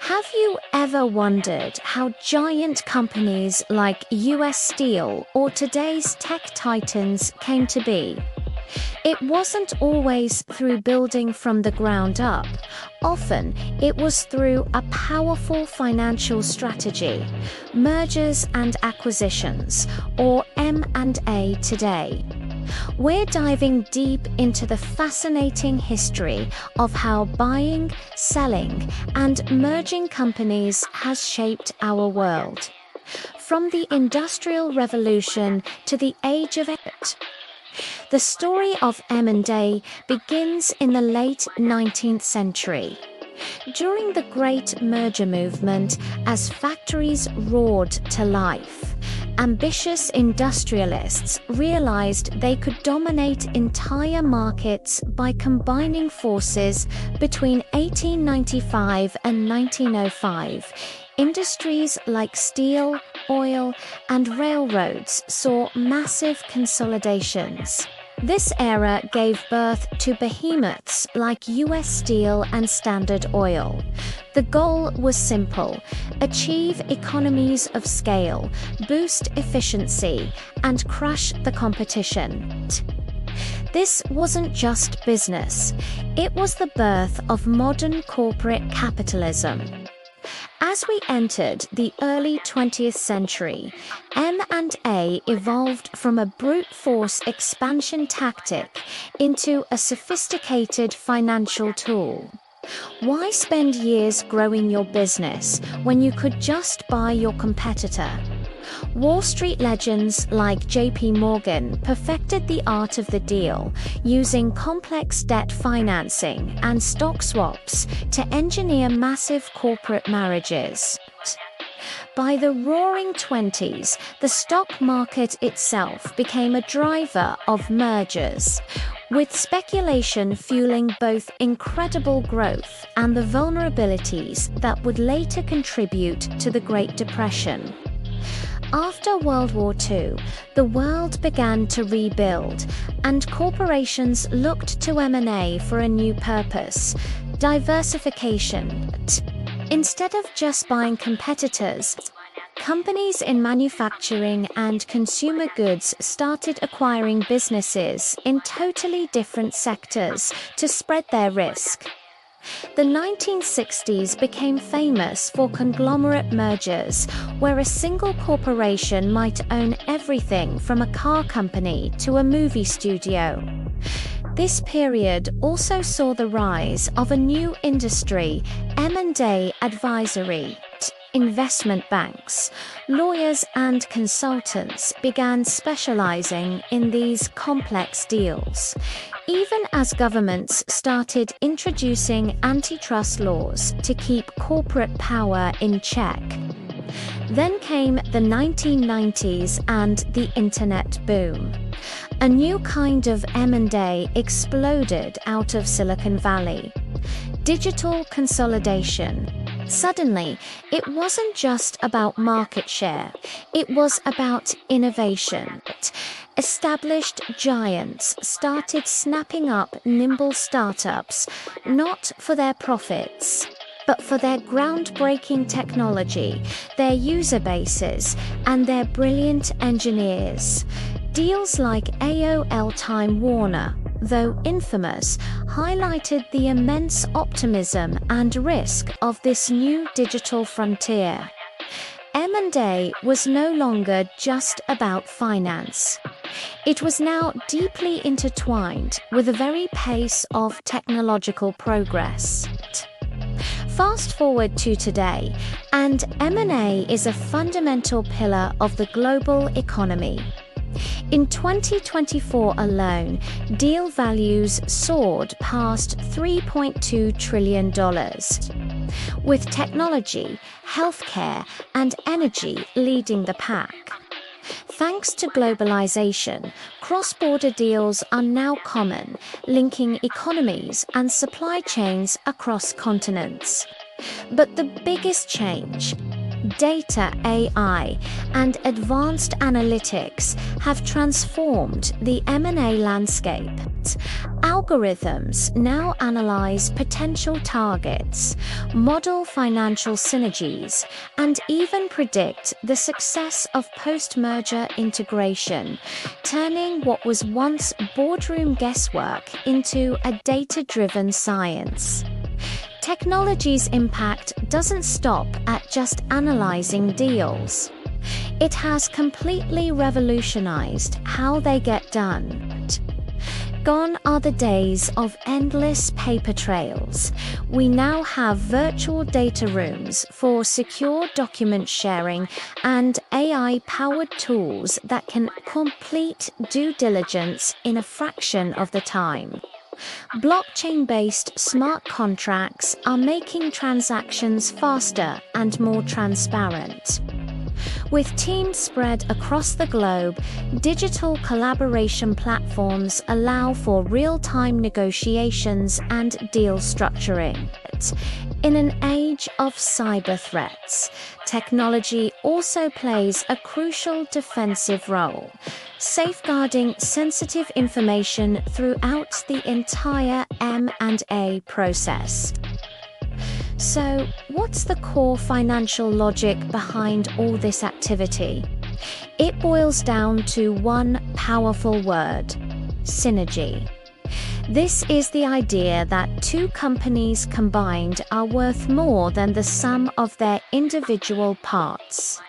Have you ever wondered how giant companies like US Steel or today's tech titans came to be? It wasn't always through building from the ground up. Often, it was through a powerful financial strategy, mergers and acquisitions, or M&A today. We're diving deep into the fascinating history of how buying, selling, and merging companies has shaped our world. From the Industrial Revolution to the Age of it. The story of M&A begins in the late 19th century. During the Great Merger Movement, as factories roared to life, ambitious industrialists realized they could dominate entire markets by combining forces between 1895 and 1905. Industries like steel, oil, and railroads saw massive consolidations. This era gave birth to behemoths like US Steel and Standard Oil. The goal was simple: achieve economies of scale, boost efficiency, and crush the competition. This wasn't just business, it was the birth of modern corporate capitalism. As we entered the early 20th century, M&A evolved from a brute force expansion tactic into a sophisticated financial tool. Why spend years growing your business when you could just buy your competitor? Wall Street legends like JP Morgan perfected the art of the deal, using complex debt financing and stock swaps to engineer massive corporate marriages. By the Roaring '20s, the stock market itself became a driver of mergers, with speculation fueling both incredible growth and the vulnerabilities that would later contribute to the Great Depression. After World War II, the world began to rebuild, and corporations looked to M&A for a new purpose: diversification. Instead of just buying competitors, companies in manufacturing and consumer goods started acquiring businesses in totally different sectors to spread their risk. The 1960s became famous for conglomerate mergers, where a single corporation might own everything from a car company to a movie studio. This period also saw the rise of a new industry, M&A advisory. Investment banks, lawyers and consultants began specializing in these complex deals, even as governments started introducing antitrust laws to keep corporate power in check. Then came the 1990s and the internet boom. A new kind of M&A exploded out of Silicon Valley: digital consolidation. Suddenly, it wasn't just about market share, it was about innovation. Established giants started snapping up nimble startups, not for their profits, but for their groundbreaking technology, their user bases, and their brilliant engineers. Deals like AOL Time Warner, though infamous, highlighted the immense optimism and risk of this new digital frontier. M&A was no longer just about finance. It was now deeply intertwined with the very pace of technological progress. Fast forward to today, and M&A is a fundamental pillar of the global economy. In 2024 alone, deal values soared past $3.2 trillion. With technology, healthcare, and energy leading the pack. Thanks to globalization, cross-border deals are now common, linking economies and supply chains across continents. But the biggest change Data, AI, and advanced analytics have transformed the M&A landscape. Algorithms now analyze potential targets, model financial synergies, and even predict the success of post-merger integration, turning what was once boardroom guesswork into a data-driven science. Technology's impact doesn't stop at just analyzing deals. It has completely revolutionized how they get done. Gone are the days of endless paper trails. We now have virtual data rooms for secure document sharing and AI-powered tools that can complete due diligence in a fraction of the time. Blockchain-based smart contracts are making transactions faster and more transparent. With teams spread across the globe, digital collaboration platforms allow for real-time negotiations and deal structuring. In an age of cyber threats, technology also plays a crucial defensive role, safeguarding sensitive information throughout the entire M&A process. So, what's the core financial logic behind all this activity? It boils down to one powerful word: synergy. This is the idea that two companies combined are worth more than the sum of their individual parts.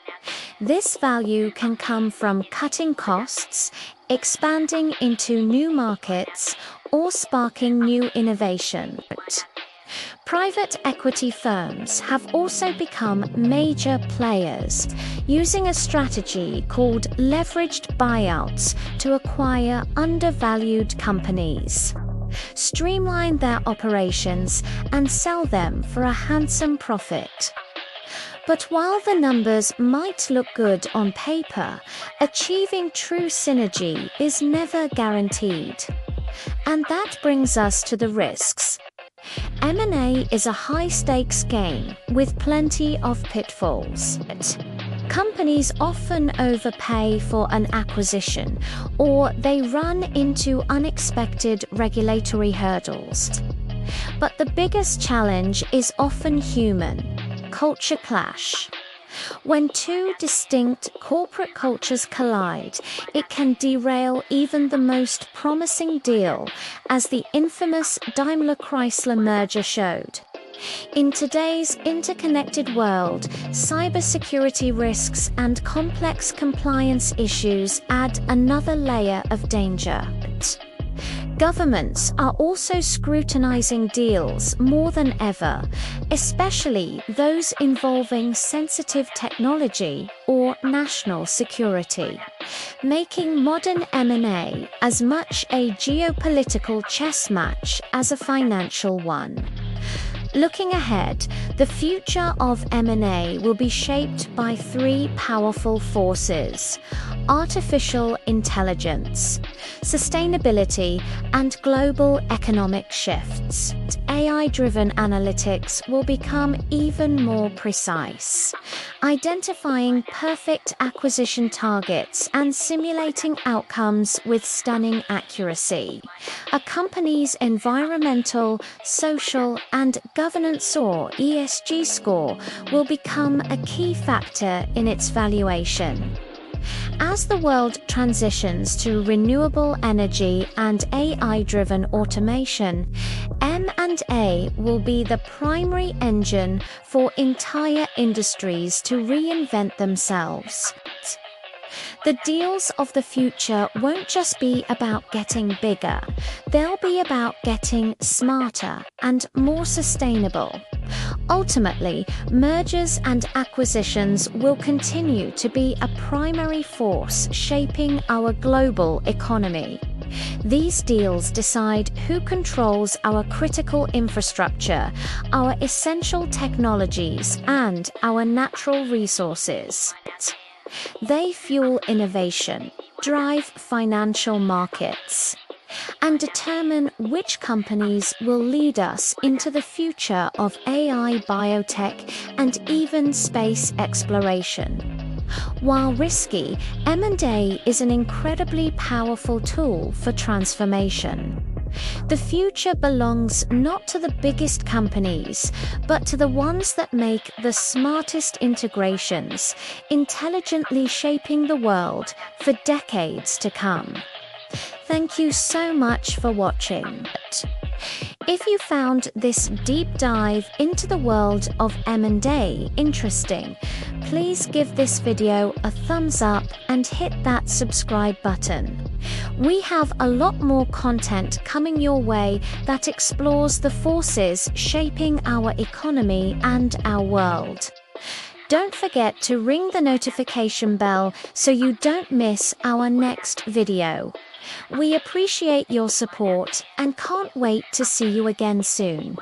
This value can come from cutting costs, expanding into new markets, or sparking new innovation. Private equity firms have also become major players, using a strategy called leveraged buyouts to acquire undervalued companies, streamline their operations, and sell them for a handsome profit. But while the numbers might look good on paper, achieving true synergy is never guaranteed. And that brings us to the risks. M&A is a high-stakes game with plenty of pitfalls. Companies often overpay for an acquisition, or they run into unexpected regulatory hurdles. But the biggest challenge is often human: culture clash. When two distinct corporate cultures collide, it can derail even the most promising deal, as the infamous Daimler-Chrysler merger showed. In today's interconnected world, cybersecurity risks and complex compliance issues add another layer of danger. Governments are also scrutinizing deals more than ever, especially those involving sensitive technology or national security, making modern M&A as much a geopolitical chess match as a financial one. Looking ahead, the future of M&A will be shaped by three powerful forces: artificial intelligence, sustainability, and global economic shifts. AI-driven analytics will become even more precise, identifying perfect acquisition targets and simulating outcomes with stunning accuracy. A company's environmental, social, and governance or ESG score will become a key factor in its valuation. As the world transitions to renewable energy and AI-driven automation, M&A will be the primary engine for entire industries to reinvent themselves. The deals of the future won't just be about getting bigger, they'll be about getting smarter and more sustainable. Ultimately, mergers and acquisitions will continue to be a primary force shaping our global economy. These deals decide who controls our critical infrastructure, our essential technologies, and our natural resources. They fuel innovation, drive financial markets, and determine which companies will lead us into the future of AI, biotech, and even space exploration. While risky, M&A is an incredibly powerful tool for transformation. The future belongs not to the biggest companies, but to the ones that make the smartest integrations, intelligently shaping the world for decades to come. Thank you so much for watching. If you found this deep dive into the world of M&A interesting, please give this video a thumbs up and hit that subscribe button. We have a lot more content coming your way that explores the forces shaping our economy and our world. Don't forget to ring the notification bell so you don't miss our next video. We appreciate your support and can't wait to see you again soon.